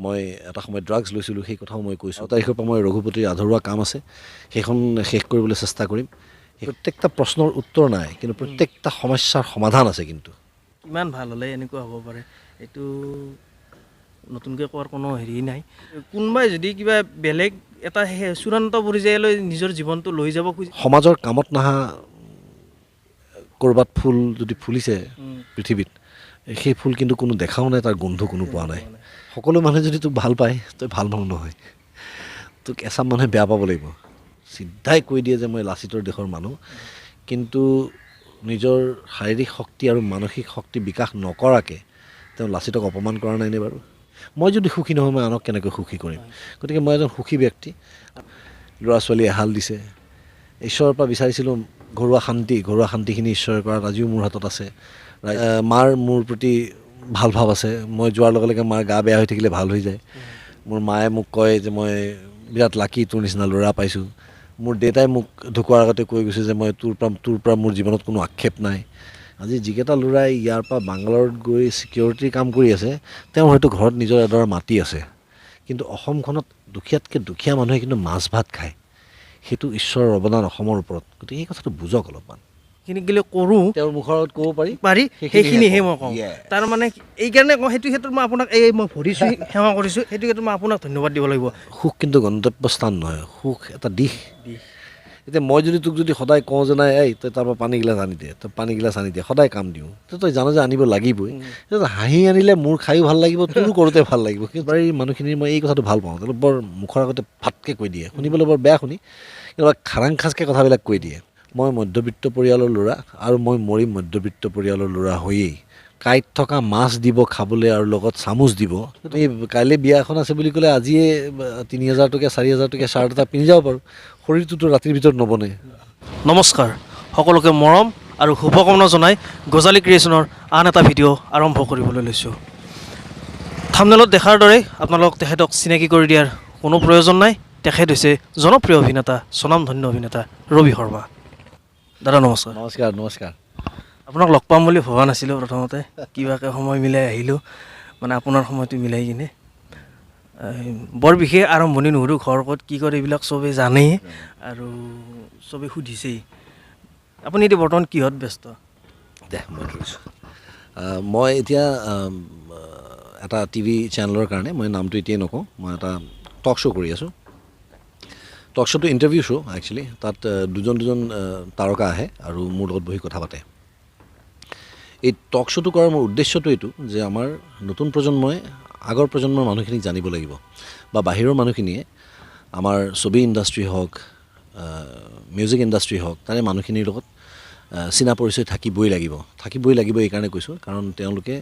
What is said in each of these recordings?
মই এটা সময় ড্ৰাগছ লৈছিলোঁ সেই কথাও মই কৈছোঁ। 9 তাৰিখৰ পৰা মই ৰঘুপতিৰ আধৰুৱা কাম আছে, সেইখন শেষ কৰিবলৈ চেষ্টা কৰিম। প্ৰত্যেকটা প্ৰশ্নৰ উত্তৰ নাই, কিন্তু প্ৰত্যেকটা সমস্যাৰ সমাধান আছে। কিন্তু কিমান ভাল হ'লে এনেকুৱা হ'ব পাৰে এইটো নতুনকৈ কোৱাৰ কোনো হেৰি নাই। কোনোবাই যদি কিবা বেলেগ এটা চূড়ান্ত পৰ্যায়লৈ নিজৰ জীৱনটো লৈ যাব খোজে, সমাজৰ কামত নাহা ক'ৰবাত ফুল যদি ফুলিছে পৃথিৱীত, সেই ফুল কিন্তু কোনো দেখাও নাই, তাৰ গোন্ধ কোনো পোৱা নাই। সকলো মানুহে যদি তোক ভাল পায়, তই ভাল মানুহ নহয়। তোক এচাম মানুহে বেয়া পাব লাগিব। চিধাই কৈ দিয়ে যে মই লাচিতৰ দেশৰ মানুহ, কিন্তু নিজৰ শাৰীৰিক শক্তি আৰু মানসিক শক্তি বিকাশ নকৰাকৈ তেওঁ লাচিতক অপমান কৰা নাইনে বাৰু? মই যদি সুখী নহয়, মই আনক কেনেকৈ সুখী কৰিম? গতিকে মই এজন সুখী ব্যক্তি। ল'ৰা ছোৱালী এহাল দিছে, ঈশ্বৰৰ পৰা বিচাৰিছিলোঁ ঘৰুৱা শান্তিখিনি ঈশ্বৰে কৰাত আজিও মোৰ হাতত আছে। মাৰ মোৰ প্ৰতি ভাল ভাৱ আছে। মই যোৱাৰ লগে লগে মাৰ গা বেয়া হৈ থাকিলে ভাল হৈ যায়। মোৰ মায়ে মোক কয় যে মই বিৰাট লাকি, তোৰ নিচিনা ল'ৰা পাইছোঁ। মোৰ দেউতাই মোক ঢুকোৱাৰ আগতে কৈ গৈছে যে মই তোৰ পৰা মোৰ জীৱনত কোনো আক্ষেপ নাই। আজি যিকেইটা ল'ৰাই ইয়াৰ পৰা বাংগালোৰত গৈ ছিকিউৰিটিৰ কাম কৰি আছে, তেওঁ হয়তো ঘৰত নিজৰ এডৰা মাটি আছে, কিন্তু অসমখনত দুখীয়াতকৈ দুখীয়া মানুহে কিন্তু মাছ ভাত খায়। সেইটো ঈশ্বৰৰ অৱদান অসমৰ ওপৰত। গতিকে এই কথাটো বুজক অলপমান। সেইখিনি গ'লে কৰোঁ, তেওঁৰ মুখৰ আগত ক'ব পাৰি সেইখিনিহে মই কওঁ। তাৰমানে এইকাৰণে কওঁ, সেইটো ক্ষেত্ৰত মই আপোনাক মই ভৰিছোঁ, সেৱা কৰিছোঁ, সেইটো ক্ষেত্ৰত মই আপোনাক ধন্যবাদ দিব লাগিব। সুখ কিন্তু গন্তব্যস্থান নহয়, সুখ এটা দিশ। এতিয়া মই যদি তোক সদায় কওঁ যে নাই, তই তাৰ পৰা পানী গিলাচ আনি দে, তই পানী গিলাচ আনি দে, সদায় কাম দিওঁ, তই জানো যে আনিব লাগিবই। হাঁহি আনিলে মোৰ খায়ো ভাল লাগিব, তোৰো কৰোঁতে ভাল লাগিব। কিন্তু এই মানুহখিনিৰ মই এই কথাটো ভাল পাওঁ, তেওঁলোক বৰ মুখৰ আগতে ফাটকৈ কৈ দিয়ে, শুনিবলৈ বৰ বেয়া শুনি, কিন্তু খাৰাং খাজকৈ কথাবিলাক কৈ দিয়ে। মই মধ্যবিত্ত পৰিয়ালৰ ল'ৰা, আৰু মই মৰিম মধ্যবিত্ত পৰিয়ালৰ ল'ৰা হৈয়েই। কাঁইট থকা মাছ দিব খাবলৈ আৰু লগত চামুচ দিব। এই কাইলৈ বিয়া এখন আছে বুলি ক'লে আজিয়ে 3,000 টকীয়া 4,000 টকীয়া শ্বাৰ্ট এটা পিন্ধি যাব পাৰোঁ। শৰীৰটোতো ৰাতিৰ ভিতৰত নবনে। নমস্কাৰ, সকলোকে মৰম আৰু শুভকামনা জনাই গজালি ক্ৰিয়েশ্যনৰ আন এটা ভিডিঅ' আৰম্ভ কৰিবলৈ লৈছোঁ। থাম্বনেইলত দেখাৰ দৰে আপোনালোক তেখেতক চিনাকি কৰি দিয়াৰ কোনো প্ৰয়োজন নাই। তেখেত হৈছে জনপ্ৰিয় অভিনেতা, স্বনামধন্য অভিনেতা ৰবি শৰ্মা। দাদা নমস্কাৰ। নমস্কাৰ। নমস্কাৰ। আপোনাক লগ পাম বুলি ভবা নাছিলোঁ প্ৰথমতে, কিবাকৈ সময় মিলাই আহিলোঁ, মানে আপোনাৰ সময়টো মিলাই কিনে। বৰ বিশেষ আৰম্ভণি নুসুধোঁ, ঘৰ ক'ত কি কৰে এইবিলাক চবেই জানেই আৰু চবেই সুধিছেই। আপুনি এতিয়া বৰ্তমান কিহত ব্যস্ত? মই ধৰিছোঁ, মই এতিয়া এটা টিভি চেনেলৰ কাৰণে, মই নামটো এতিয়াই নকওঁ, মই এটা টক শ্ব' কৰি আছোঁ। টক শ্ব'টো ইণ্টাৰভিউ শ্ব' একচুৱেলি। তাত দুজন তাৰকা আহে আৰু মোৰ লগত বহি কথা পাতে। এই টক শ্ব'টো কৰাৰ মোৰ উদ্দেশ্যটো এইটো যে আমাৰ নতুন প্ৰজন্মই আগৰ প্ৰজন্মৰ মানুহখিনিক জানিব লাগিব, বা বাহিৰৰ মানুহখিনিয়ে আমাৰ ছবি ইণ্ডাষ্ট্ৰী হওক, মিউজিক ইণ্ডাষ্ট্ৰী হওক, তাৰে মানুহখিনিৰ লগত চিনা পৰিচয় থাকিবই লাগিব। এইকাৰণে কৈছোঁ কাৰণ তেওঁলোকে,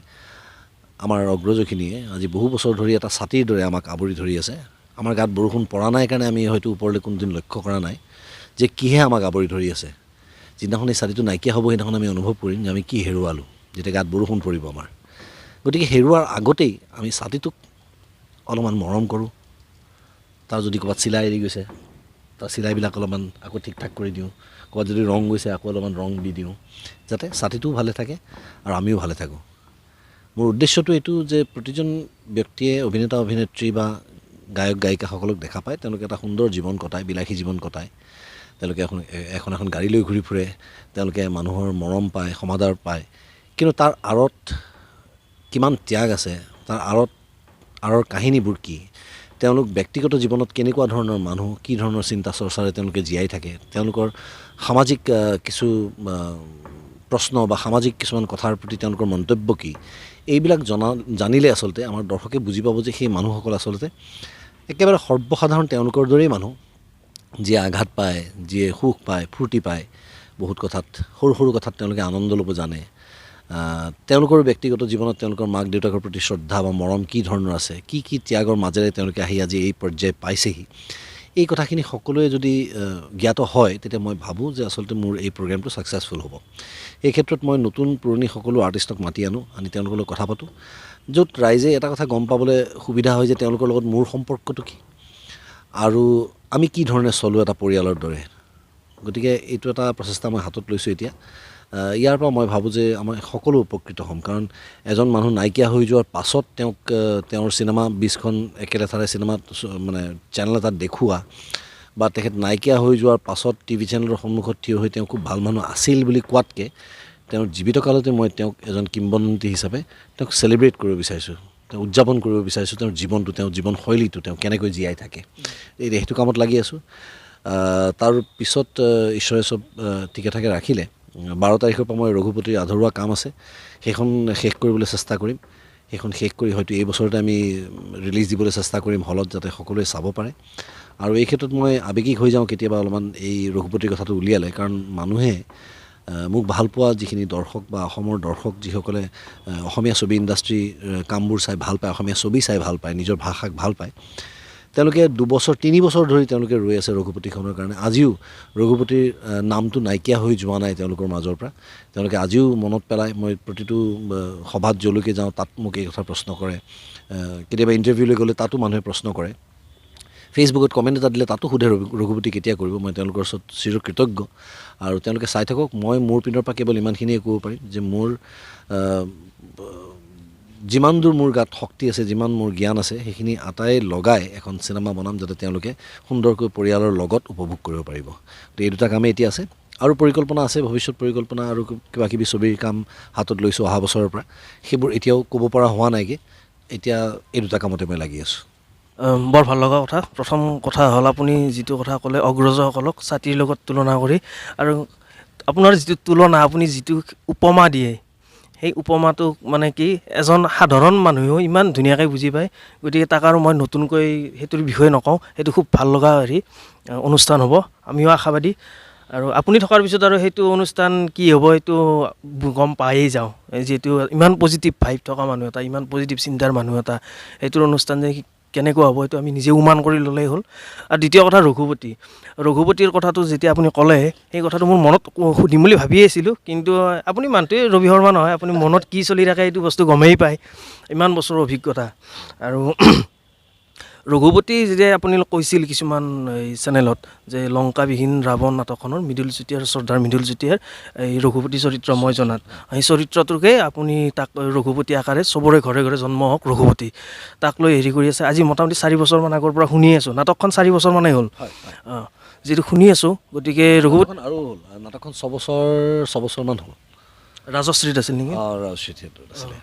আমাৰ অগ্ৰজখিনিয়ে আজি বহু বছৰ ধৰি এটা ছাতিৰ দৰে আমাক আৱৰি ধৰি আছে। আমাৰ গাত বৰষুণ পৰা নাই কাৰণে আমি হয়তো ওপৰলৈ কোনোদিন লক্ষ্য কৰা নাই যে কিহে আমাক আৱৰি ধৰি আছে। যিদিনাখন এই ছাতিটো নাইকিয়া হ'ব, সেইদিনাখন আমি অনুভৱ কৰিম যে আমি কি হেৰুৱালোঁ, যেতিয়া গাত বৰষুণ পৰিব আমাৰ। গতিকে হেৰুৱাৰ আগতেই আমি ছাতিটোক অলপমান মৰম কৰোঁ। তাৰ যদি ক'ৰবাত চিলাই এৰি গৈছে, তাৰ চিলাইবিলাক অলপমান আকৌ ঠিক ঠাক কৰি দিওঁ। ক'ৰবাত যদি ৰং গৈছে, আকৌ অলপমান ৰং দি দিওঁ, যাতে ছাতিটোও ভালে থাকে আৰু আমিও ভালে থাকোঁ। মোৰ উদ্দেশ্যটো এইটো যে প্ৰতিজন ব্যক্তিয়ে অভিনেতা অভিনেত্ৰী বা গায়ক গায়িকাসকলক দেখা পায়, তেওঁলোকে এটা সুন্দৰ জীৱন কটায়, বিলাসী জীৱন কটায়। তেওঁলোকে এখন গাড়ী লৈ ঘূৰি ফুৰে, তেওঁলোকে মানুহৰ মৰম পায়, সমাদৰ পায়, কিন্তু তাৰ আঁৰত কিমান ত্যাগ আছে, তাৰ আঁৰৰ কাহিনীবোৰ কি, তেওঁলোক ব্যক্তিগত জীৱনত কেনেকুৱা ধৰণৰ মানুহ, কি ধৰণৰ চিন্তা চৰ্চাৰে তেওঁলোকে জীয়াই থাকে, তেওঁলোকৰ সামাজিক কিছু প্ৰশ্ন বা সামাজিক কিছুমান কথাৰ প্ৰতি তেওঁলোকৰ মন্তব্য কি, এইবিলাক জানিলে আচলতে আমাৰ দৰ্শকে বুজি পাব যে সেই মানুহসকল আচলতে একেবাৰে সৰ্বসাধাৰণ তেওঁলোকৰ দৰেই মানুহ, যিয়ে আঘাত পায়, যিয়ে সুখ পায়, ফূৰ্তি পায়, বহুত কথাত, সৰু কথাত তেওঁলোকে আনন্দ ল'ব জানে। তেওঁলোকৰ ব্যক্তিগত জীৱনত তেওঁলোকৰ মাক দেউতাকৰ প্ৰতি শ্ৰদ্ধা বা মৰম কি ধৰণৰ আছে, কি ত্যাগৰ মাজেৰে তেওঁলোকে আহি আজি এই পৰ্যায় পাইছেহি, এই কথাখিনি সকলোৱে যদি জ্ঞাত হয়, তেতিয়া মই ভাবোঁ যে আচলতে মোৰ এই প্ৰগ্ৰেমটো ছাকচেছফুল হ'ব। এই ক্ষেত্ৰত মই নতুন পুৰণি সকলো আৰ্টিষ্টক আনি তেওঁলোকৰ লগত কথা পাতোঁ, য'ত ৰাইজে এটা কথা গম পাবলৈ সুবিধা হয় যে তেওঁলোকৰ লগত মোৰ সম্পৰ্কটো কি আৰু আমি কি ধৰণে চলোঁ এটা পৰিয়ালৰ দৰে। গতিকে এইটো এটা প্ৰচেষ্টা মই হাতত লৈছোঁ এতিয়া। ইয়াৰ পৰা মই ভাবোঁ যে আমাৰ সকলো উপকৃত হ'ম কাৰণ এজন মানুহ নাইকিয়া হৈ যোৱাৰ পাছত তেওঁক তেওঁৰ চিনেমা 20খন একেলেঠাৰে চিনেমা মানে চেনেল এটাত দেখুওৱা বা তেখেত নাইকিয়া হৈ যোৱাৰ পাছত টিভি চেনেলৰ সন্মুখত থিয় হৈ তেওঁ খুব ভাল মানুহ আছিল বুলি কোৱাতকৈ তেওঁৰ জীৱিত কালতে মই তেওঁক এজন কিংবদন্তি হিচাপে তেওঁক চেলিব্ৰেট কৰিব বিচাৰিছোঁ, তেওঁ উদযাপন কৰিব বিচাৰিছোঁ তেওঁৰ জীৱনটো, তেওঁৰ জীৱনশৈলীটো তেওঁ কেনেকৈ জীয়াই থাকে সেইটো কামত লাগি আছোঁ। তাৰ পিছত ঈশ্বৰে চব ঠিকে ঠাকে ৰাখিলে 12 তাৰিখৰ পৰা মই ৰঘুপতিৰ আধৰুৱা কাম আছে সেইখন শেষ কৰিবলৈ চেষ্টা কৰিম। সেইখন শেষ কৰি হয়তো এই বছৰতে আমি ৰিলিজ দিবলৈ চেষ্টা কৰিম হলত যাতে সকলোৱে চাব পাৰে। আৰু এই ক্ষেত্ৰত মই আৱেগিক হৈ যাওঁ কেতিয়াবা অলপমান এই ৰঘুপতিৰ কথাটো উলিয়ালে, কাৰণ মানুহে মোক ভাল পোৱা যিখিনি দৰ্শক বা অসমৰ দৰ্শক যিসকলে অসমীয়া ছবি ইণ্ডাষ্ট্ৰী কামবোৰ চাই ভাল পায়, অসমীয়া ছবি চাই ভাল পায়, নিজৰ ভাষাক ভাল পায়, তেওঁলোকে 2 বছৰ 3 বছৰ ধৰি তেওঁলোকে ৰৈ আছে ৰঘুপতিখনৰ কাৰণে। আজিও ৰঘুপতিৰ নামটো নাইকিয়া হৈ যোৱা নাই তেওঁলোকৰ মাজৰ পৰা। তেওঁলোকে আজিও মনত পেলায়, মই প্ৰতিটো সভাত যলৈকে যাওঁ তাত মোক এই কথা প্ৰশ্ন কৰে, কেতিয়াবা ইণ্টাৰভিউলৈ গ'লে তাতো মানুহে প্ৰশ্ন কৰে, ফেচবুকত কমেণ্ট এটা দিলে তাতো সোধে ৰঘুপতি কেতিয়া কৰিব। মই তেওঁলোকৰ ওচৰত চিৰকৃতজ্ঞ আৰু তেওঁলোকে চাই থাকক। মই মোৰ পিনৰ পৰা কেৱল ইমানখিনিয়ে ক'ব পাৰিম যে মোৰ যিমান দূৰ মোৰ গাত শক্তি আছে, যিমান মোৰ জ্ঞান আছে, সেইখিনি আটাই লগাই এখন চিনেমা বনাম যাতে তেওঁলোকে সুন্দৰকৈ পৰিয়ালৰ লগত উপভোগ কৰিব পাৰিব। তো এই দুটা কামেই এতিয়া আছে আৰু পৰিকল্পনা আছে, ভৱিষ্যত পৰিকল্পনা আৰু কিবা কিবি ছবিৰ কাম হাতত লৈছোঁ অহা বছৰৰ পৰা। সেইবোৰ এতিয়াও ক'ব পৰা হোৱা নাইগৈ, এতিয়া এই দুটা কামতে মই লাগি আছোঁ। বৰ ভাল লগা কথা। প্ৰথম কথা হ'ল আপুনি যিটো কথা ক'লে অগ্ৰজসকলক ছাতিৰ লগত তুলনা কৰি, আৰু আপোনাৰ যিটো তুলনা, আপুনি যিটো উপমা দিয়ে সেই উপমাটো মানে কি এজন সাধাৰণ মানুহেও ইমান ধুনীয়াকৈ বুজি পায়। গতিকে তাক আৰু মই নতুনকৈ সেইটোৰ বিষয়ে নকওঁ, সেইটো খুব ভাল লগা অনুষ্ঠান হ'ব, আমিও আশাবাদী। আৰু আপুনি থকাৰ পিছত আৰু সেইটো অনুষ্ঠান কি হ'ব সেইটো গম পায়েই যাওঁ, যিহেতু ইমান পজিটিভ ভাইব থকা মানুহ এটা, ইমান পজিটিভ চিন্তাৰ মানুহ এটা, সেইটোৰ অনুষ্ঠান যে কেনেকুৱা হ'ব সেইটো আমি নিজে অনুমান কৰি ল'লেই হ'ল। আৰু দ্বিতীয় কথা ৰঘুপতিৰ কথাটো যেতিয়া আপুনি ক'লে সেই কথাটো মোৰ মনত সুধিম বুলি ভাবিয়ে আছিলোঁ, কিন্তু আপুনি মানুহটোৱে ৰবি শৰ্মা নহয়, আপুনি মনত কি চলি থাকে এইটো বস্তু গমেই পায়, ইমান বছৰৰ অভিজ্ঞতা। আৰু ৰঘুপতি যেতিয়া আপুনি কৈছিল কিছুমান এই চেনেলত যে লংকাবিহীন ৰাৱণ নাটকখনৰ মৃদুল চুতীয়াৰ, শ্ৰদ্ধাৰ মৃদুল চুতীয়াৰ এই ৰঘুপতি চৰিত্ৰ মই জনাত, সেই চৰিত্ৰটোকে আপুনি তাক ৰঘুপতি আকাৰে চবৰে ঘৰে ঘৰে জন্ম হওক ৰঘুপতি, তাক লৈ কৰি আছে। আজি মোটামুটি 4 বছৰমান আগৰ পৰা শুনি আছোঁ, নাটকখন 4 বছৰমানেই হ'ল, যিটো শুনি আছোঁ। গতিকে ৰঘুপতি আৰু হ'ল নাটকখন 6 বছৰমান হ'ল, ৰাজশ্ৰীত আছিল নেকি?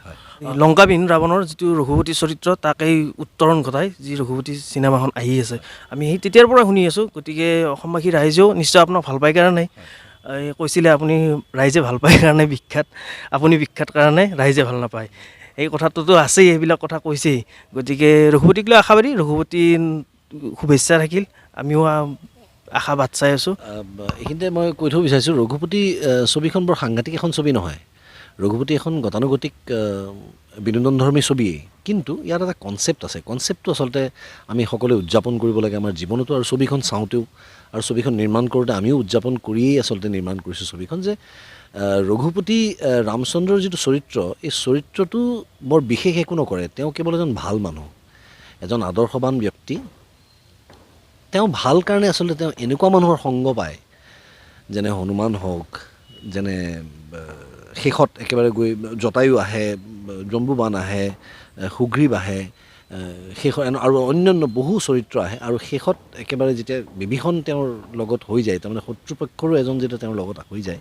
হয়। লংকাবিহীন ৰাৱণৰ যিটো ৰঘুপতি চৰিত্ৰ তাকেই উত্তৰণ ঘটাই যি ৰঘুপতি চিনেমাখন আহি আছে, আমি সেই তেতিয়াৰ পৰা শুনি আছোঁ। গতিকে অসমবাসী ৰাইজেও নিশ্চয় আপোনাক ভাল পায় কাৰণে কৈছিলে, আপুনি ৰাইজে ভাল পায় কাৰণে বিখ্যাত, আপুনি বিখ্যাত কাৰণে ৰাইজে ভাল নাপায়, এই কথাটোতো আছেই, এইবিলাক কথা কৈছেই। গতিকে ৰঘুপতিক লৈ আশাবাদী, ৰঘুপতি শুভেচ্ছা থাকিল, আমিও আশাবাদ চাই আছোঁ। এইখিনিতে মই কৈ থ'ব বিচাৰিছোঁ, ৰঘুপতি ছবিখন বৰ সাংঘাতিক এখন ছবি নহয়। ৰঘুপতি এখন গতানুগতিক বিনোদনধৰ্মী ছবিয়েই, কিন্তু ইয়াত এটা কনচেপ্ট আছে। কনচেপ্টটো আচলতে আমি সকলোৱে উদযাপন কৰিব লাগে আমাৰ জীৱনতো, আৰু ছবিখন চাওঁতেও আৰু ছবিখন নিৰ্মাণ কৰোঁতে আমিও উদযাপন কৰিয়েই আচলতে নিৰ্মাণ কৰিছোঁ ছবিখন, যে ৰঘুপতি ৰামচন্দ্ৰৰ যিটো চৰিত্ৰ, এই চৰিত্ৰটো বৰ বিশেষ একো নকৰে, তেওঁ কেৱল এজন ভাল মানুহ, এজন আদৰ্শৱান ব্যক্তি। তেওঁ ভাল কাৰণে আচলতে তেওঁ এনেকুৱা মানুহৰ সংগ পায়, যেনে হনুমান হওক, যেনে শেষত একেবাৰে গৈ জটায়ু আহে, জম্বুবান আহে, সুগ্ৰীৱ আহে, শেষত আৰু অন্যান্য বহু চৰিত্ৰ আহে, আৰু শেষত একেবাৰে যেতিয়া বিভীষণ তেওঁৰ লগত হৈ যায়, তাৰমানে শত্ৰুপক্ষৰো এজন যেতিয়া তেওঁৰ লগত হৈ যায়,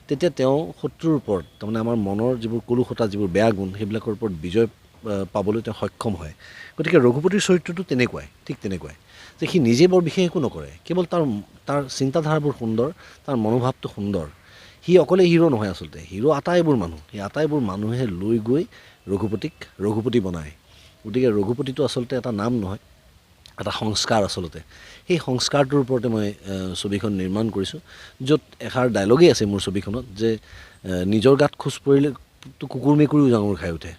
তেতিয়া তেওঁ শত্ৰুৰ ওপৰত, তাৰমানে আমাৰ মনৰ যিবোৰ কলুষতা, যিবোৰ বেয়া গুণ, সেইবিলাকৰ ওপৰত বিজয় পাবলৈ তেওঁ সক্ষম হয়। গতিকে ৰঘুপতিৰ চৰিত্ৰটো তেনেকুৱাই, ঠিক তেনেকুৱাই, যে সি নিজে বৰ বিশেষ একো নকৰে, কেৱল তাৰ চিন্তাধাৰাবোৰ সুন্দৰ, তাৰ মনোভাৱটো সুন্দৰ। সি অকলে হিৰো নহয়, আচলতে হিৰো আটাইবোৰ মানুহ, সেই আটাইবোৰ মানুহে লৈ গৈ ৰঘুপতিক ৰঘুপতি বনায়। গতিকে ৰঘুপতিটো আচলতে এটা নাম নহয়, এটা সংস্কাৰ আচলতে। সেই সংস্কাৰটোৰ ওপৰতে মই ছবিখন নিৰ্মাণ কৰিছোঁ, য'ত এষাৰ ডায়লগেই আছে মোৰ ছবিখনত, যে নিজৰ গাত খোজ পৰিলে কুকুৰ মেকুৰীও জাঙুৰ খাই উঠে।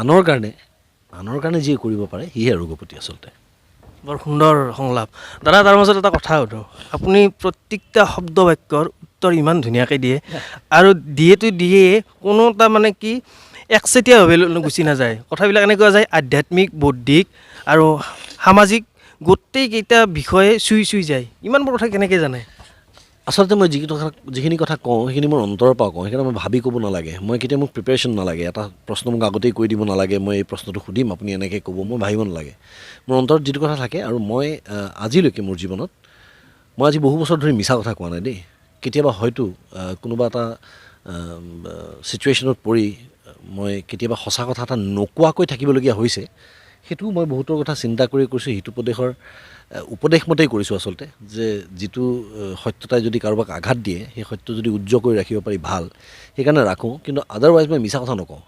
আনৰ কাৰণে যিয়ে কৰিব পাৰে সিহে ৰঘুপতি আচলতে। বৰ সুন্দৰ সংলাপ। দাদা, তাৰ মাজত এটা কথা সুধোঁ, আপুনি প্ৰত্যেকটা শব্দ বাক্যৰ উত্তৰ ইমান ধুনীয়াকৈ দিয়ে, আৰু দিয়ে কোনো এটা মানে কি একচেটিয়াভাৱে গুচি নাযায়, কথাবিলাক এনেকুৱা যায় আধ্যাত্মিক, বৌদ্ধিক আৰু সামাজিক গোটেইকেইটা বিষয়ে চুই যায়, ইমানবোৰ কথা কেনেকৈ জানে? আচলতে মই যিখিনি কথা কওঁ সেইখিনি মোৰ অন্তৰৰ পৰা কওঁ, সেইকাৰণে মই ভাবি ক'ব নালাগে। মই কেতিয়া মোক প্ৰিপেৰেশ্যন নালাগে, এটা প্ৰশ্ন মোক আগতেই কৈ দিব নালাগে, মই এই প্ৰশ্নটো সুধিম আপুনি এনেকৈ ক'ব, মই ভাবিব নালাগে। মোৰ অন্তৰত যিটো কথা থাকে, আৰু মই আজিলৈকে মোৰ জীৱনত মই আজি বহু বছৰ ধৰি মিছা কথা কোৱা নাই দেই। কেতিয়াবা হয়তো কোনোবা এটা ছিটুৱেশ্যনত পৰি মই কেতিয়াবা সঁচা কথা এটা নোকোৱাকৈ থাকিবলগীয়া হৈছে, সেইটোও মই বহুতৰ কথা চিন্তা কৰি কৰিছোঁ। সিটো উপদেশ মতেই কৰিছোঁ আচলতে, যে যিটো সত্যতাই যদি কাৰোবাক আঘাত দিয়ে, সেই সত্য যদি উজ্জ্বল কৰি ৰাখিব পাৰি ভাল, সেইকাৰণে ৰাখোঁ। কিন্তু আদাৰৱাইজ মই মিছা কথা নকওঁ।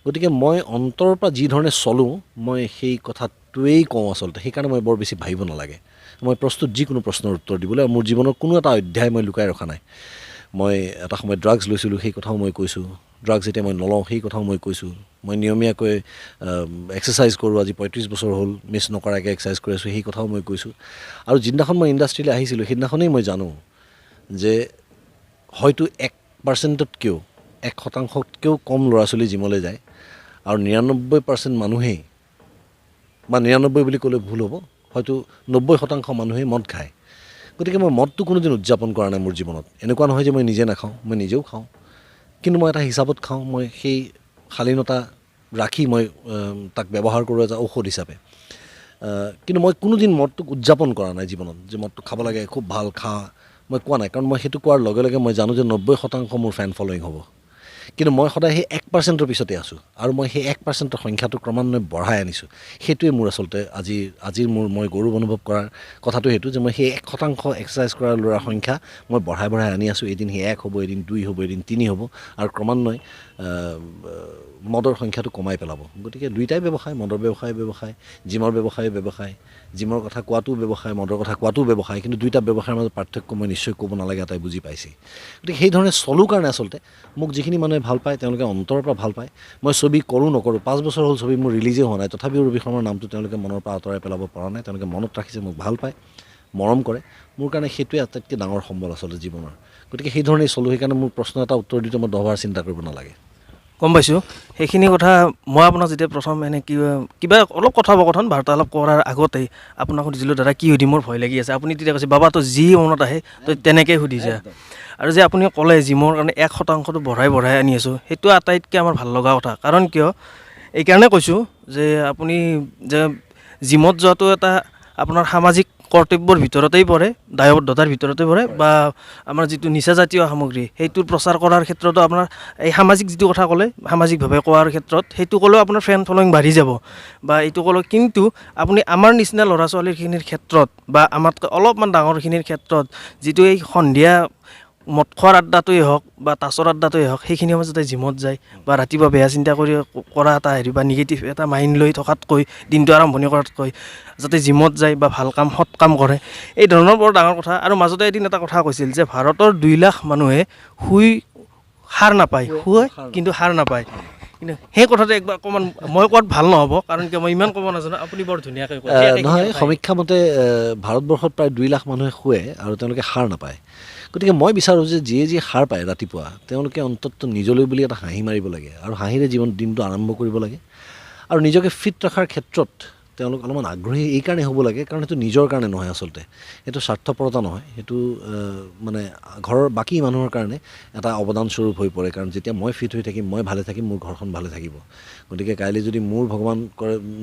গতিকে মই অন্তৰৰ পৰা যি ধৰণে চলোঁ, মই সেই কথাটোৱেই কওঁ আচলতে। সেইকাৰণে মই বৰ বেছি ভাবিব নালাগে। মই প্ৰস্তুত যিকোনো প্ৰশ্নৰ উত্তৰ দিবলৈ। আৰু মোৰ জীৱনৰ কোনো এটা অধ্যায় মই লুকাই ৰখা নাই। মই এটা সময়ত ড্ৰাগছ লৈছিলোঁ, সেই কথাও মই কৈছোঁ। ড্ৰাগছ এতিয়া মই নলওঁ, সেই কথাও মই কৈছোঁ। মই নিয়মীয়াকৈ এক্সাৰচাইজ কৰোঁ, আজি 35 বছৰ হ'ল মিছ নকৰাকৈ এক্সাৰচাইজ কৰি আছোঁ, সেই কথাও মই কৈছোঁ। আৰু যিদিনাখন মই ইণ্ডাষ্ট্ৰীলৈ আহিছিলোঁ, সেইদিনাখনেই মই জানো যে হয়তো 1%তকৈও 1%তকৈও কম ল'ৰা ছোৱালী জিমলৈ যায়, আৰু 99% মানুহেই, বা 99 বুলি ক'লে ভুল হ'ব, হয়তো 90% মানুহেই মদ খায়। গতিকে মই মদটো কোনোদিন উদযাপন কৰা নাই মোৰ জীৱনত। এনেকুৱা নহয় যে মই নিজে নাখাওঁ, মই নিজেও খাওঁ, কিন্তু মই এটা হিচাপত খাওঁ। মই সেই শালীনতা ৰাখি মই তাক ব্যৱহাৰ কৰোঁ এটা ঔষধ হিচাপে। কিন্তু মই কোনোদিন মদটোক উদযাপন কৰা নাই জীৱনত, যে মদটো খাব লাগে, খুব ভাল, খা, মই কোৱা নাই। কাৰণ মই সেইটো কোৱাৰ লগে লগে মই জানো যে 90% মোৰ ফেন ফলোয়িং হ'ব। কিন্তু মই সদায় সেই 1%ৰ পিছতে আছোঁ, আৰু মই সেই 1%ৰ সংখ্যাটো ক্ৰমান্বয়ে বঢ়াই আনিছোঁ। সেইটোৱে মোৰ আচলতে আজিৰ মই গৌৰৱ অনুভৱ কৰাৰ কথাটো সেইটো, যে মই সেই 1% এক্সাৰচাইজ কৰা ল'ৰাৰ সংখ্যা মই বঢ়াই আনি আছোঁ। এদিন সেই 1 হ'ব, এদিন 2 হ'ব, এদিন 3 হ'ব, আৰু ক্ৰমান্বয়ে মদৰ সংখ্যাটো কমাই পেলাব। গতিকে দুইটাই ব্যৱসায়, মদৰ ব্যৱসায়, জিমৰ ব্যৱসায়, জিমৰ কথা কোৱাটো ব্যৱসায়, মদৰ কথা কোৱাটো ব্যৱসায়। কিন্তু দুইটা ব্যৱসায়ৰ মাজত পাৰ্থক্য মই নিশ্চয় ক'ব নালাগে, এটাই বুজি পাইছে। গতিকে সেইধৰণে চলোঁ কাৰণে আচলতে মোক যিখিনি মানুহে ভাল পায়, তেওঁলোকে অন্তৰৰ পৰা ভাল পায়। মই ছবি কৰোঁ নকৰোঁ, 5 বছৰ হ'ল ছবি মোৰ ৰিলিজেই হোৱা নাই, তথাপিও ৰবি শৰ্মাৰ নামটো তেওঁলোকে মনৰ পৰা আঁতৰাই পেলাব পৰা নাই। তেওঁলোকে মনত ৰাখিছে, মোক ভাল পায়, মৰম কৰে। মোৰ কাৰণে সেইটোৱে আটাইতকৈ ডাঙৰ সম্বল আচলতে জীৱনৰ। গতিকে সেইধৰণেই চলোঁ। সেইকাৰণে মোৰ প্ৰশ্ন এটা উত্তৰ দিওঁতে মই 10 বাৰ চিন্তা কৰিব নালাগে। গম পাইছোঁ। সেইখিনি কথা মই আপোনাক যেতিয়া প্ৰথম কিবা অলপ কথোপকথন বাৰ্তালাপ কৰাৰ আগতেই আপোনাক সুধিছিলোঁ, দাদা কি সুধিম, মোৰ ভয় লাগি আছে। আপুনি তেতিয়া কৈছে, বাবা তই যি মনত আহে তই তেনেকৈ সুধিছা। আৰু যে আপুনি ক'লে জিমৰ কাৰণে 1%টো বঢ়াই আনি আছোঁ, সেইটো আটাইতকৈ আমাৰ ভাল লগা কথা। কাৰণ কিয়, এইকাৰণে কৈছোঁ যে আপুনি যে জিমত যোৱাটো এটা আপোনাৰ সামাজিক কৰ্তব্যৰ ভিতৰতেই পৰে, দায়বদ্ধতাৰ ভিতৰতে পৰে, বা আমাৰ যিটো নিচাজাতীয় সামগ্ৰী সেইটোৰ প্ৰচাৰ কৰাৰ ক্ষেত্ৰতো আপোনাৰ এই সামাজিক যিটো কথা ক'লে, সামাজিকভাৱে কোৱাৰ ক্ষেত্ৰত সেইটো ক'লেও আপোনাৰ ফেন ফলোয়িং বাঢ়ি যাব, বা এইটো ক'লেও। কিন্তু আপুনি আমাৰ নিচিনা ল'ৰা ছোৱালীখিনিৰ ক্ষেত্ৰত, বা আমাতকৈ অলপমান ডাঙৰখিনিৰ ক্ষেত্ৰত, যিটো এই সন্ধিয়া মদ খোৱাৰ আড্ডাটোৱেই হওক বা তাচৰ আড্ডাটোৱেই হওক, সেইখিনি সময়ত যাতে জিমত যায়, বা ৰাতিপুৱা বেয়া চিন্তা কৰা এটা বা নিগেটিভ এটা মাইণ্ড লৈ থকাতকৈ, দিনটো আৰম্ভণি কৰাতকৈ যাতে জিমত যায় বা ভাল কাম, সৎ কাম কৰে, এই ধৰণৰ বৰ ডাঙৰ কথা। আৰু মাজতে এদিন এটা কথা কৈছিল যে ভাৰতৰ 2 লাখ মানুহে শুই শুৱে কিন্তু হাৰ নাপায়। কিন্তু সেই কথাটো একবাৰ অকণমান মই কোৱাত ভাল নহ'ব, কাৰণ কিয় মই ইমান ক'ব নাজানো, আপুনি বৰ ধুনীয়াকৈ কয়। নহয়, সমীক্ষা মতে ভাৰতবৰ্ষত প্ৰায় 2 লাখ মানুহে শুৱে আৰু তেওঁলোকে সাৰ নাপায়। গতিকে মই বিচাৰোঁ যে যিয়ে সাৰ পায় ৰাতিপুৱা, তেওঁলোকে অন্ততঃ নিজলৈ বুলি এটা হাঁহি মাৰিব লাগে, আৰু হাঁহিৰে দিনটো আৰম্ভ কৰিব লাগে। আৰু নিজকে ফিট ৰখাৰ ক্ষেত্ৰত তেওঁলোক অলপমান আগ্ৰহী এইকাৰণে হ'ব লাগে, কাৰণ সেইটো নিজৰ কাৰণে নহয় আচলতে, সেইটো স্বাৰ্থপৰতা নহয়, সেইটো মানে ঘৰৰ বাকী মানুহৰ কাৰণে এটা অৱদানস্বৰূপ হৈ পৰে। কাৰণ যেতিয়া মই ফিট হৈ থাকিম, মই ভালে থাকিম, মোৰ ঘৰখন ভালে থাকিব। গতিকে কাইলৈ যদি মোৰ ভগৱান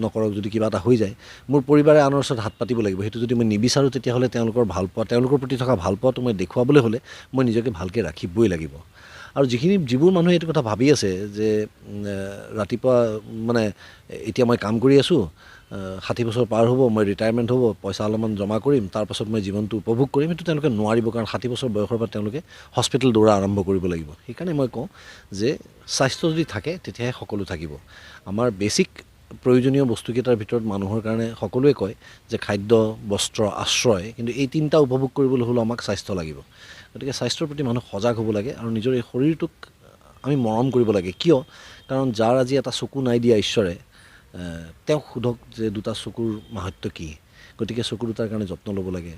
নকৰক যদি কিবা এটা হৈ যায়, মোৰ পৰিবাৰে আনৰ ওচৰত হাত পাতিব লাগিব। সেইটো যদি মই নিবিচাৰোঁ, তেতিয়াহ'লে তেওঁলোকৰ প্ৰতি থকা ভালপোৱাটো মই দেখুৱাবলৈ হ'লে মই নিজকে ভালকৈ ৰাখিবই লাগিব। আৰু যিবোৰ মানুহে এইটো কথা ভাবি আছে যে ৰাতিপুৱা মানে এতিয়া মই কাম কৰি আছোঁ, 60 বছৰ পাৰ হ'ব, মই ৰিটায়াৰমেণ্ট হ'ব, পইচা অলপমান জমা কৰিম, তাৰপাছত মই জীৱনটো উপভোগ কৰিম, সেইটো তেওঁলোকে নোৱাৰিব। কাৰণ 60 বছৰ বয়সৰ পৰা তেওঁলোকে হস্পিটেল দৌৰা আৰম্ভ কৰিব লাগিব। সেইকাৰণে মই কওঁ যে স্বাস্থ্য যদি থাকে, তেতিয়াহে সকলো থাকিব। আমাৰ বেছিক প্ৰয়োজনীয় বস্তুকেইটাৰ ভিতৰত মানুহৰ কাৰণে সকলোৱে কয় যে খাদ্য, বস্ত্ৰ, আশ্ৰয়, কিন্তু এই 3টা উপভোগ কৰিবলৈ হ'লেও আমাক স্বাস্থ্য লাগিব। গতিকে স্বাস্থ্যৰ প্ৰতি মানুহ সজাগ হ'ব লাগে, আৰু নিজৰ এই শৰীৰটোক আমি মৰম কৰিব লাগে। কিয়? কাৰণ যাৰ আজি এটা চকু নাই দিয়া ঈশ্বৰে, তেওঁক সোধক যে 2টা চকুৰ মাহাত্ম্য কি। গতিকে চকু 2টাৰ কাৰণে যত্ন ল'ব লাগে।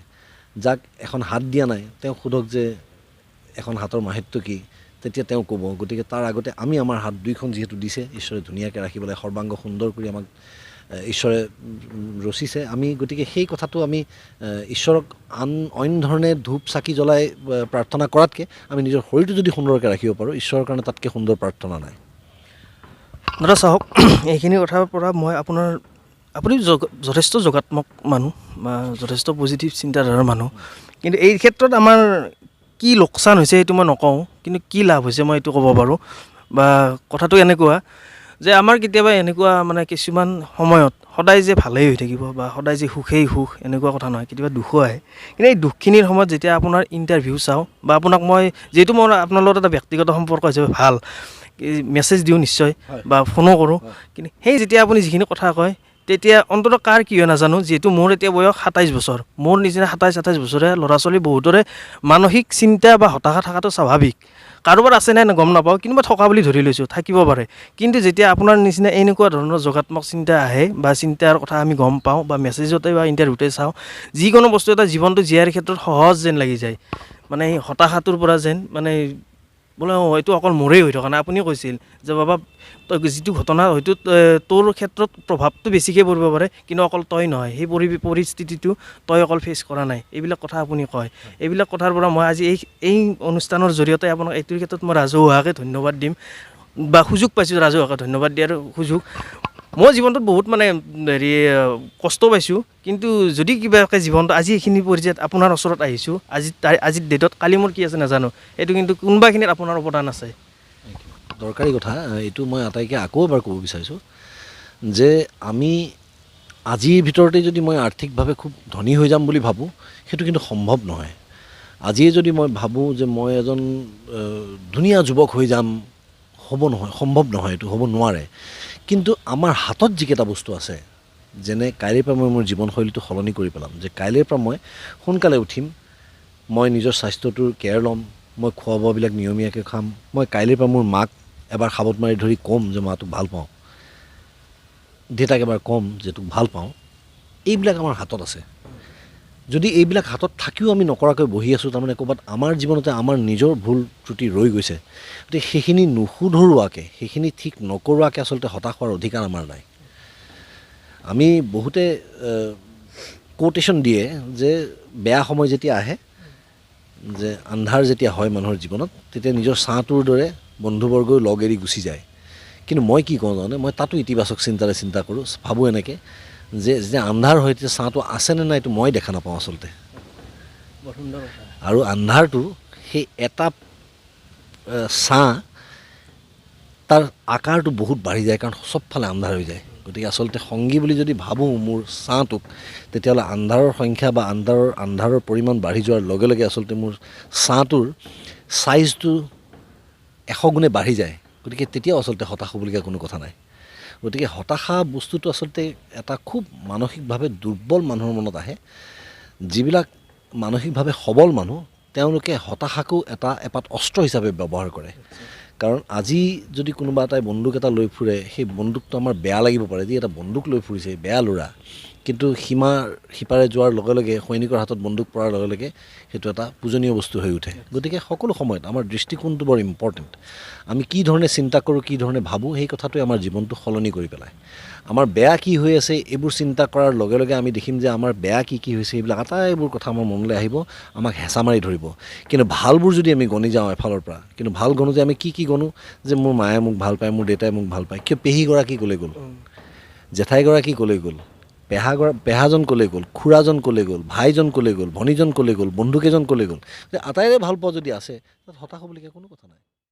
যাক এখন হাত দিয়া নাই, তেওঁক সোধক যে এখন হাতৰ মাহাত্ম্য কি, তেতিয়া তেওঁ ক'ব। গতিকে তাৰ আগতে আমি আমাৰ হাত 2খন যিহেতু দিছে ঈশ্বৰে ধুনীয়াকৈ ৰাখিব লাগে, সৰ্বাংগ সুন্দৰ কৰি আমাক ঈশ্বৰে ৰচিছে আমি গতিকে সেই কথাটো আমি ঈশ্বৰক অইন ধৰণে ধূপ চাকি জ্বলাই প্ৰাৰ্থনা কৰাতকৈ আমি নিজৰ শৰীৰটো যদি সুন্দৰকৈ ৰাখিব পাৰোঁ ঈশ্বৰৰ কাৰণে তাতকৈ সুন্দৰ প্ৰাৰ্থনা নাই। দাদা চাওক, এইখিনি কথাৰ পৰা মই আপুনি যথেষ্ট যোগাত্মক মানুহ বা যথেষ্ট পজিটিভ চিন্তাধাৰাৰ মানুহ, কিন্তু এই ক্ষেত্ৰত আমাৰ কি লোকচান হৈছে সেইটো মই নকওঁ, কিন্তু কি লাভ হৈছে মই এইটো ক'ব পাৰোঁ। বা কথাটো এনেকুৱা যে আমাৰ কেতিয়াবা এনেকুৱা মানে কিছুমান সময়ত সদায় যে ভালেই হৈ থাকিব বা সদায় যে সুখেই সুখ এনেকুৱা কথা নহয়, কেতিয়াবা দুখো আহে। কিন্তু এই দুখখিনিৰ সময়ত যেতিয়া আপোনাৰ ইণ্টাৰভিউ চাওঁ বা আপোনাক মই যিহেতু মই আপোনাৰ লগত এটা ব্যক্তিগত সম্পৰ্ক হিচাপে ভাল মেছেজ দিওঁ নিশ্চয় বা ফোনো কৰোঁ, কিন্তু সেই যেতিয়া আপুনি যিখিনি কথা কয় তেতিয়া অন্ততঃ কাৰ কি হয় নাজানো, যিহেতু মোৰ এতিয়া বয়স 27 বছৰ, মোৰ নিচিনা 27-28 বছৰে ল'ৰা ছোৱালী বহুতৰে মানসিক চিন্তা বা হতাশা থকাটো স্বাভাৱিক। কাৰোবাৰ আছে নাই গম নাপাওঁ, কিন্তু মই থকা বুলি ধৰি লৈছোঁ, থাকিব পাৰে। কিন্তু যেতিয়া আপোনাৰ নিচিনা এনেকুৱা ধৰণৰ যোগাত্মক চিন্তা আহে বা চিন্তাৰ কথা আমি গম পাওঁ বা মেছেজতে বা ইণ্টাৰভিউতে চাওঁ, যিকোনো বস্তু এটা জীৱনটো জীয়াৰ ক্ষেত্ৰত সহজ যেন লাগি যায়। মানে এই হতাশাটোৰ পৰা যেন মানে বোলে হয়তো অকল মোৰেই হৈ থকা নাই। আপুনি কৈছিল যে বাবা তই যিটো ঘটনা হয়তো তোৰ ক্ষেত্ৰত প্ৰভাৱটো বেছিকৈ পৰিব পাৰে, কিন্তু অকল তই নহয়, সেই পৰিস্থিতিটো তই অকল ফেচ কৰা নাই, এইবিলাক কথা আপুনি কয়। এইবিলাক কথাৰ পৰা মই আজি এই অনুষ্ঠানৰ জৰিয়তে আপোনাক এইটোৰ ক্ষেত্ৰত মই ৰাজহুৱাকৈ ধন্যবাদ দিম বা সুযোগ পাইছোঁ ৰাজহুৱাকৈ ধন্যবাদ দিয়াৰ সুযোগ। মই জীৱনটোত বহুত মানে কষ্ট পাইছোঁ, কিন্তু যদি কিবাকৈ জীৱনটো আজি এইখিনি পৰ্যায়ত আপোনাৰ ওচৰত আহিছোঁ, আজিৰ ডেটত কালি মোৰ কি আছে নাজানো, এইটো কিন্তু কোনোবাখিনিত আপোনাৰ অৱদান আছে। দৰকাৰী কথা এইটো মই আটাইকৈ আকৌ এবাৰ ক'ব বিচাৰিছোঁ যে আমি আজিৰ ভিতৰতে যদি মই আৰ্থিকভাৱে খুব ধনী হৈ যাম বুলি ভাবোঁ, সেইটো কিন্তু সম্ভৱ নহয়। আজিয়ে যদি মই ভাবোঁ যে মই এজন ধুনীয়া যুৱক হৈ যাম, হ'ব নহয়, সম্ভৱ নহয়, এইটো হ'ব নোৱাৰে। কিন্তু আমাৰ হাতত যিকেইটা বস্তু আছে, যেনে কাইলৈৰ পৰা মই মোৰ জীৱনশৈলীটো সলনি কৰি পেলাম, যে কাইলৈৰ পৰা মই সোনকালে উঠিম, মই নিজৰ স্বাস্থ্যটোৰ কেয়াৰ ল'ম, মই খোৱা বোৱাবিলাক নিয়মীয়াকৈ খাম, মই কাইলৈৰ পৰা মোৰ মাক এবাৰ সাবত মাৰি ধৰি ক'ম যে মা তোক ভাল পাওঁ, দেউতাক এবাৰ ক'ম যে তোক ভাল পাওঁ, এইবিলাক আমাৰ হাতত আছে। যদি এইবিলাক হাতত থাকিও আমি নকৰাকৈ বহি আছোঁ, তাৰমানে ক'ৰবাত আমাৰ জীৱনতে আমাৰ নিজৰ ভুল ত্ৰুটি ৰৈ গৈছে। গতিকে সেইখিনি নুশুধৰোৱাকৈ, সেইখিনি ঠিক নকৰোৱাকৈ আচলতে হতাশ হোৱাৰ অধিকাৰ আমাৰ নাই। আমি বহুতে কোটেশ্যন দিয়ে যে বেয়া সময় যেতিয়া আহে, যে আন্ধাৰ যেতিয়া হয় মানুহৰ জীৱনত, তেতিয়া নিজৰ ছাঁটোৰ দৰে বন্ধুবৰ্গও লগ এৰি গুচি যায়। কিন্তু মই কি কওঁ জানে, মই তাতো ইতিবাচক চিন্তাৰে চিন্তা কৰোঁ, ভাবোঁ এনেকৈ যে যেতিয়া আন্ধাৰ হয় তেতিয়া ছাঁটো আছেনে নাই এইটো মই দেখা নাপাওঁ আচলতে। আৰু আন্ধাৰটো সেই এটা ছাঁ তাৰ আকাৰটো বহুত বাঢ়ি যায়, কাৰণ চবফালে আন্ধাৰ হৈ যায়। গতিকে আচলতে সংগী বুলি যদি ভাবোঁ মোৰ ছাঁটোক, তেতিয়াহ'লে আন্ধাৰৰ সংখ্যা বা আন্ধাৰৰ পৰিমাণ বাঢ়ি যোৱাৰ লগে লগে আচলতে মোৰ ছাঁটোৰ ছাইজটো 100 গুণে বাঢ়ি যায়। গতিকে তেতিয়াও আচলতে হতাশ হ'বলগীয়া কোনো কথা নাই। গতিকে হতাশা বস্তুটো আচলতে এটা খুব মানসিকভাৱে দুৰ্বল মানুহৰ মনত আহে। যিবিলাক মানসিকভাৱে সবল মানুহ, তেওঁলোকে হতাশাকো এপাত অস্ত্ৰ হিচাপে ব্যৱহাৰ কৰে। কাৰণ আজি যদি কোনোবা এটাই বন্দুক এটা লৈ ফুৰে, সেই বন্দুকটো আমাৰ বেয়া লাগিব পাৰে, যি এটা বন্দুক লৈ ফুৰিছে বেয়া ল'ৰা, কিন্তু সীমাৰ সিপাৰে যোৱাৰ লগে লগে, সৈনিকৰ হাতত বন্দুক পৰাৰ লগে লগে সেইটো এটা পূজনীয় বস্তু হৈ উঠে। গতিকে সকলো সময়ত আমাৰ দৃষ্টিকোণটো বৰ ইম্পৰ্টেণ্ট। আমি কি ধৰণে চিন্তা কৰোঁ, কি ধৰণে ভাবোঁ, সেই কথাটোৱে আমাৰ জীৱনটো সলনি কৰি পেলায়। আমাৰ বেয়া কি হৈ আছে এইবোৰ চিন্তা কৰাৰ লগে লগে আমি দেখিম যে আমাৰ বেয়া কি কি হৈছে, এইবিলাক আটাইবোৰ কথা আমাৰ মনলৈ আহিব, আমাক হেঁচা মাৰি ধৰিব। কিন্তু ভালবোৰ যদি আমি গণি যাওঁ এফালৰ পৰা, কিন্তু ভাল গণো যে আমি কি গণো, যে মোৰ মায়ে মোক ভাল পায়, মোৰ দেউতাই মোক ভাল পায়, কিয় পেহীগৰাকী ক'লৈ গ'ল, জেঠাইগৰাকী ক'লৈ গ'ল, পেহাজন ক'লৈ গ'ল, খুৰাজন ক'লৈ গ'ল, ভাইজন ক'লৈ গ'ল, ভনীজন ক'লৈ গ'ল, বন্ধুকেইজন ক'লৈ গ'ল। আটাইৰে ভাল পোৱা যদি আছে, তাত হতাশ হ'বলগীয়া কোনো কথা নাই।